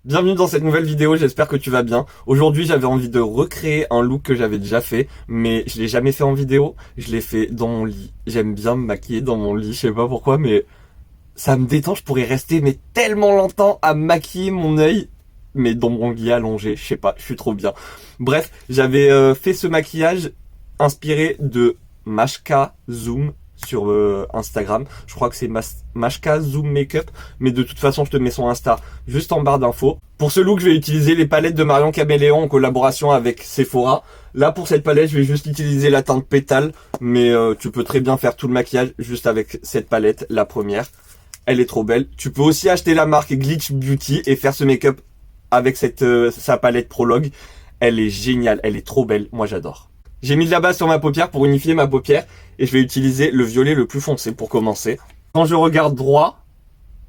Bienvenue dans cette nouvelle vidéo, j'espère que tu vas bien. Aujourd'hui j'avais envie de recréer un look que j'avais déjà fait, mais je l'ai jamais fait en vidéo, je l'ai fait dans mon lit. J'aime bien me maquiller dans mon lit, je sais pas pourquoi, mais ça me détend, je pourrais rester mais tellement longtemps à maquiller mon œil, mais dans mon lit allongé, je sais pas, je suis trop bien. Bref, j'avais fait ce maquillage inspiré de Mashka Zoom sur Instagram. Je crois que c'est Mashka Zoom Makeup, mais de toute façon je te mets son Insta juste en barre d'infos. Pour ce look je vais utiliser les palettes de Marion Caméléon en collaboration avec Sephora. Là pour cette palette je vais juste utiliser la teinte pétale, mais tu peux très bien faire tout le maquillage juste avec cette palette, la première. Elle est trop belle. Tu peux aussi acheter la marque Glitch Beauty et faire ce make-up avec sa palette Prologue. Elle est géniale, elle est trop belle, moi j'adore. J'ai mis de la base sur ma paupière pour unifier ma paupière et je vais utiliser le violet le plus foncé pour commencer. Quand je regarde droit,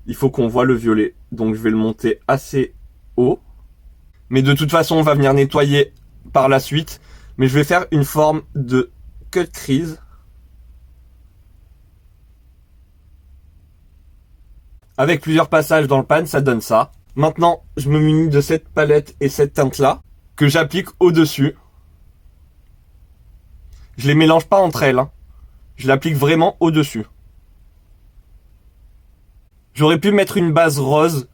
il faut qu'on voit le violet. Donc je vais le monter assez haut. Mais de toute façon, on va venir nettoyer par la suite. Mais je vais faire une forme de cut crease. Avec plusieurs passages dans le pan, ça donne ça. Maintenant, je me munis de cette palette et cette teinte-là que j'applique au-dessus. Je les mélange pas entre elles, hein. Je l'applique vraiment au-dessus. J'aurais pu mettre une base rose,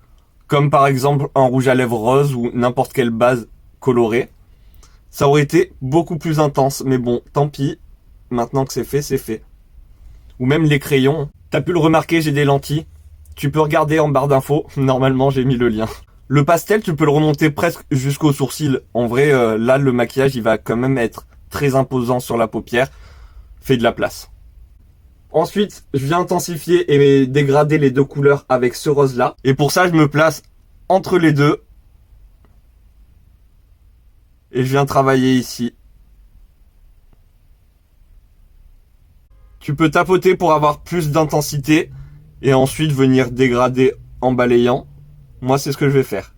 comme par exemple un rouge à lèvres rose ou n'importe quelle base colorée. Ça aurait été beaucoup plus intense, mais bon, tant pis. Maintenant que c'est fait, c'est fait. Ou même les crayons. T'as pu le remarquer, j'ai des lentilles. Tu peux regarder en barre d'infos, normalement j'ai mis le lien. Le pastel, tu peux le remonter presque jusqu'au sourcil. En vrai, là, le maquillage, il va quand même être très imposant sur la paupière. Fais de la place. Ensuite, je viens intensifier et dégrader les deux couleurs avec ce rose-là. Et pour ça, je me place entre les deux. Et je viens travailler ici. Tu peux tapoter pour avoir plus d'intensité. Et ensuite venir dégrader en balayant. Moi, c'est ce que je vais faire.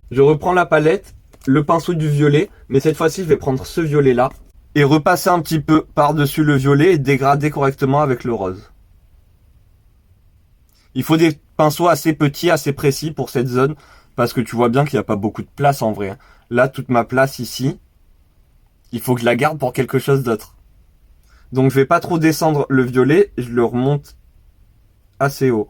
Je reprends la palette, le pinceau du violet. Mais cette fois-ci, je vais prendre ce violet-là. Et repasser un petit peu par-dessus le violet et dégrader correctement avec le rose. Il faut des pinceaux assez petits, assez précis pour cette zone, parce que tu vois bien qu'il n'y a pas beaucoup de place en vrai. Là, toute ma place ici, il faut que je la garde pour quelque chose d'autre. Donc je vais pas trop descendre le violet, je le remonte assez haut.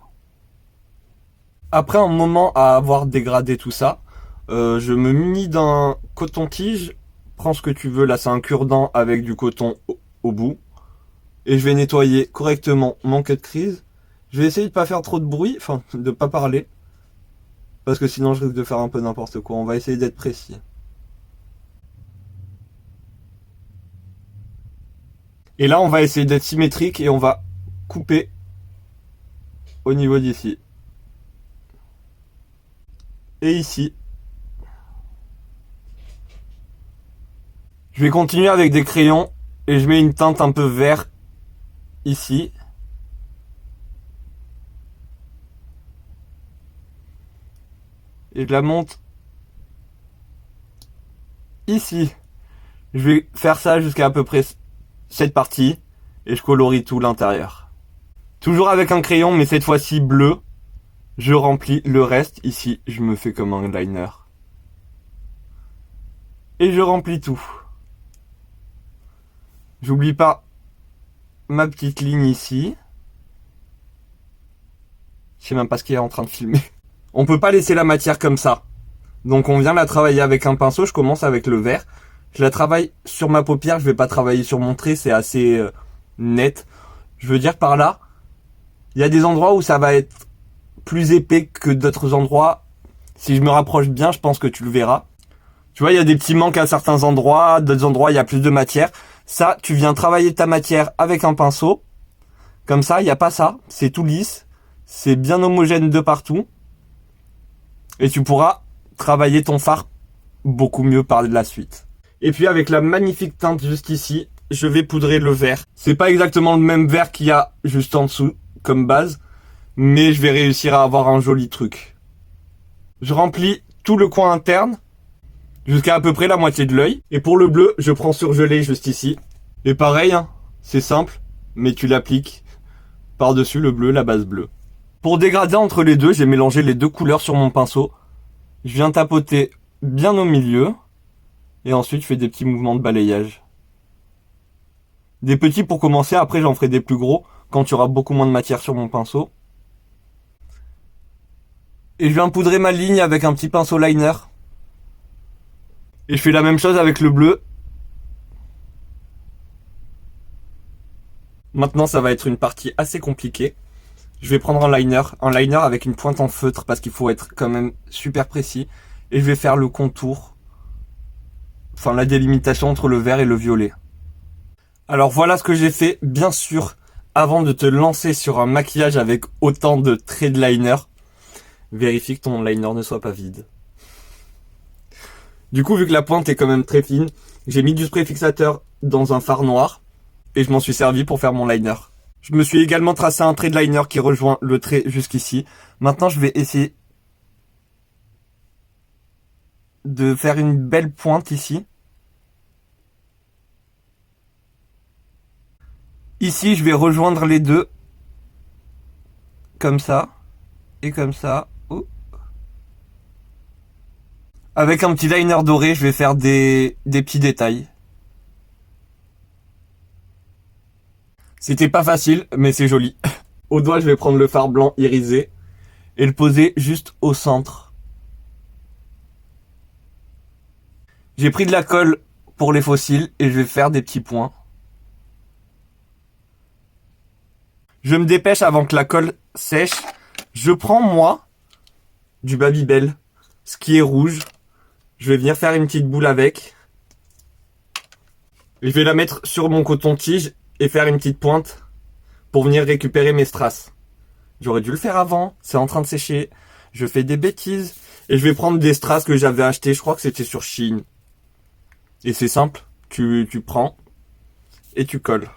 Après un moment à avoir dégradé tout ça, je me munis d'un coton-tige. Prends ce que tu veux, là c'est un cure-dent avec du coton au bout. Et je vais nettoyer correctement mon cut crease. Je vais essayer de pas faire trop de bruit, enfin de pas parler. Parce que sinon je risque de faire un peu n'importe quoi. On va essayer d'être précis. Et là on va essayer d'être symétrique et on va couper au niveau d'ici. Et ici. Je vais continuer avec des crayons et je mets une teinte un peu vert ici. Et je la monte ici. Je vais faire ça jusqu'à peu près cette partie et je colorie tout l'intérieur. Toujours avec un crayon mais cette fois-ci bleu. Je remplis le reste. Ici, je me fais comme un liner. Et je remplis tout. J'oublie pas ma petite ligne ici. Je sais même pas ce qu'il est en train de filmer. On peut pas laisser la matière comme ça. Donc on vient la travailler avec un pinceau. Je commence avec le vert. Je la travaille sur ma paupière. Je vais pas travailler sur mon trait. C'est assez net. Je veux dire par là, il y a des endroits où ça va être plus épais que d'autres endroits. Si je me rapproche bien, je pense que tu le verras. Tu vois, il y a des petits manques à certains endroits. D'autres endroits, il y a plus de matière. Ça, tu viens travailler ta matière avec un pinceau. Comme ça, il n'y a pas ça. C'est tout lisse. C'est bien homogène de partout. Et tu pourras travailler ton fard beaucoup mieux par la suite. Et puis avec la magnifique teinte juste ici, je vais poudrer le vert. C'est pas exactement le même vert qu'il y a juste en dessous comme base. Mais je vais réussir à avoir un joli truc. Je remplis tout le coin interne. Jusqu'à peu près la moitié de l'œil. Et pour le bleu, je prends surgelé juste ici. Et pareil, hein, c'est simple, mais tu l'appliques par-dessus le bleu, la base bleue. Pour dégrader entre les deux, j'ai mélangé les deux couleurs sur mon pinceau. Je viens tapoter bien au milieu. Et ensuite, je fais des petits mouvements de balayage. Des petits pour commencer, après j'en ferai des plus gros quand il y aura beaucoup moins de matière sur mon pinceau. Et je viens poudrer ma ligne avec un petit pinceau liner. Et je fais la même chose avec le bleu. Maintenant, ça va être une partie assez compliquée. Je vais prendre un liner avec une pointe en feutre parce qu'il faut être quand même super précis. Et je vais faire le contour, enfin la délimitation entre le vert et le violet. Alors voilà ce que j'ai fait. Bien sûr, avant de te lancer sur un maquillage avec autant de traits de liner, vérifie que ton liner ne soit pas vide. Du coup, vu que la pointe est quand même très fine, j'ai mis du spray fixateur dans un fard noir et je m'en suis servi pour faire mon liner. Je me suis également tracé un trait de liner qui rejoint le trait jusqu'ici. Maintenant, je vais essayer de faire une belle pointe ici. Ici, je vais rejoindre les deux. Comme ça. Et comme ça. Oh. Avec un petit liner doré, je vais faire des petits détails. C'était pas facile, mais c'est joli. Au doigt, je vais prendre le fard blanc irisé et le poser juste au centre. J'ai pris de la colle pour les fossiles et je vais faire des petits points. Je me dépêche avant que la colle sèche. Je prends, moi, du Babybel, ce qui est rouge. Je vais venir faire une petite boule avec. Je vais la mettre sur mon coton-tige et faire une petite pointe pour venir récupérer mes strass. J'aurais dû le faire avant, c'est en train de sécher. Je fais des bêtises. Et je vais prendre des strass que j'avais acheté, je crois que c'était sur Shein. Et c'est simple, tu prends et tu colles.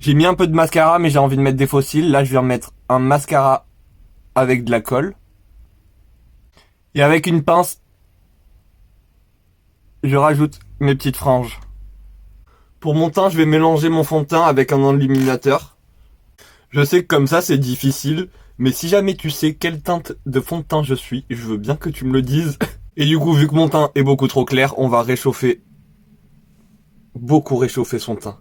J'ai mis un peu de mascara, mais j'ai envie de mettre des fossiles. Là, je vais remettre un mascara avec de la colle. Et avec une pince, je rajoute mes petites franges. Pour mon teint, je vais mélanger mon fond de teint avec un enluminateur. Je sais que comme ça, c'est difficile. Mais si jamais tu sais quelle teinte de fond de teint je suis, je veux bien que tu me le dises. Et du coup, vu que mon teint est beaucoup trop clair, on va réchauffer. Beaucoup réchauffer son teint.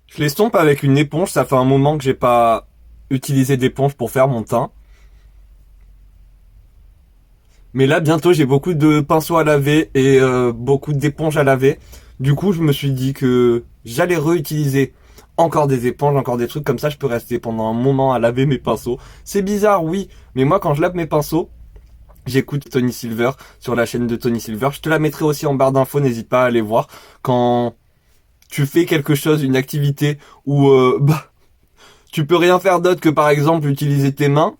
Je l'estompe avec une éponge, ça fait un moment que j'ai pas utilisé d'éponge pour faire mon teint. Mais là, bientôt, j'ai beaucoup de pinceaux à laver et beaucoup d'éponges à laver. Du coup, je me suis dit que j'allais réutiliser encore des éponges, encore des trucs comme ça. Je peux rester pendant un moment à laver mes pinceaux. C'est bizarre, oui. Mais moi, quand je lave mes pinceaux, j'écoute Tony Silver sur la chaîne de Tony Silver. Je te la mettrai aussi en barre d'infos, n'hésite pas à aller voir. Quand tu fais quelque chose, une activité où tu peux rien faire d'autre que par exemple utiliser tes mains,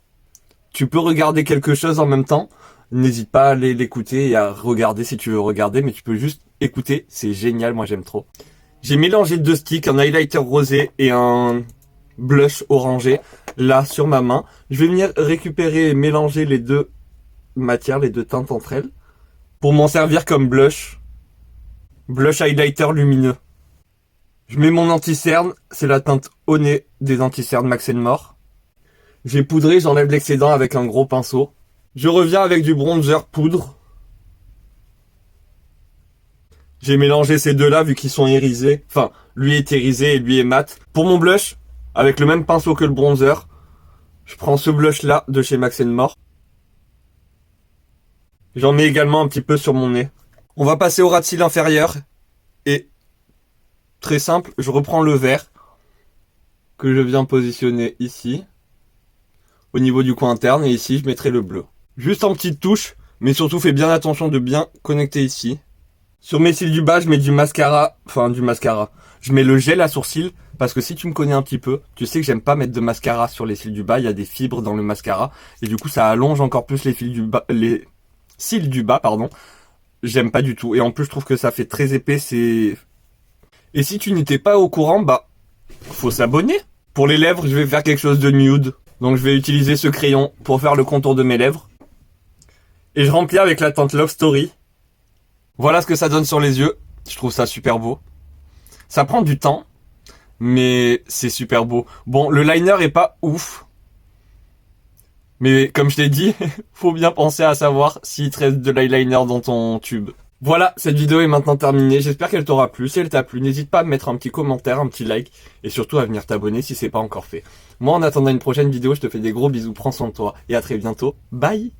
tu peux regarder quelque chose en même temps. N'hésite pas à aller l'écouter et à regarder si tu veux regarder, mais tu peux juste écouter, c'est génial, moi j'aime trop. J'ai mélangé deux sticks, un highlighter rosé et un blush orangé, là sur ma main. Je vais venir récupérer et mélanger les deux matières, les deux teintes entre elles, pour m'en servir comme blush. Blush highlighter lumineux. Je mets mon anti-cerne, c'est la teinte au nez des anti-cernes Max More. J'ai poudré, j'enlève l'excédent avec un gros pinceau. Je reviens avec du bronzer poudre. J'ai mélangé ces deux-là vu qu'ils sont irisés. Enfin, lui est irisé et lui est mat. Pour mon blush, avec le même pinceau que le bronzer, je prends ce blush-là de chez Max More. J'en mets également un petit peu sur mon nez. On va passer au ras de cils inférieur. Et, très simple, je reprends le vert que je viens positionner ici, au niveau du coin interne, et ici je mettrai le bleu. Juste en petite touche, mais surtout fais bien attention de bien connecter ici. Sur mes cils du bas, je mets du mascara, je mets le gel à sourcils, parce que si tu me connais un petit peu, tu sais que j'aime pas mettre de mascara sur les cils du bas, il y a des fibres dans le mascara, et du coup ça allonge encore plus les cils du bas, pardon. J'aime pas du tout, et en plus je trouve que ça fait très épais, Et si tu n'étais pas au courant, faut s'abonner. Pour les lèvres, je vais faire quelque chose de nude, donc je vais utiliser ce crayon pour faire le contour de mes lèvres. Et je remplis avec la teinte Love Story. Voilà ce que ça donne sur les yeux. Je trouve ça super beau. Ça prend du temps, mais c'est super beau. Bon, le liner est pas ouf. Mais comme je t'ai dit, faut bien penser à savoir s'il te reste de l'eyeliner dans ton tube. Voilà, cette vidéo est maintenant terminée, j'espère qu'elle t'aura plu. Si elle t'a plu, n'hésite pas à mettre un petit commentaire, un petit like, et surtout à venir t'abonner si c'est pas encore fait. Moi, en attendant une prochaine vidéo, je te fais des gros bisous, prends soin de toi, et à très bientôt, bye!